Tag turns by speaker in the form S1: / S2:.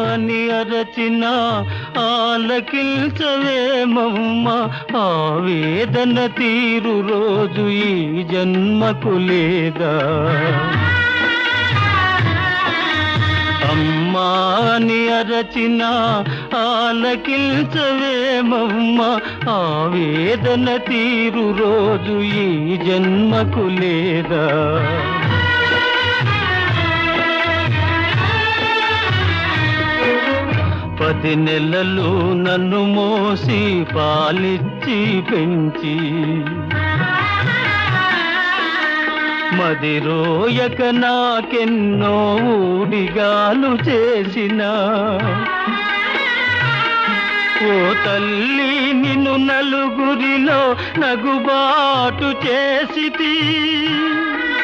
S1: అని అరచిన ఆలకిల్చవేమమ్మ ఆవేదన తీరు రోజు ఈ జన్మకు లేదా అమ్మా అని అరచిన ఆలకిల్చవేమమ్మ ఆవేదన తీరు రోజు ఈ జన్మకు లేదా 10 నెలలు నన్ను మోసి పాలిచ్చి పెంచి మదిరోయక నాకెన్నో ఊడిగాలు చేసిన ఓ తల్లి నిన్ను నలుగురిలో నగుబాటు చేసితి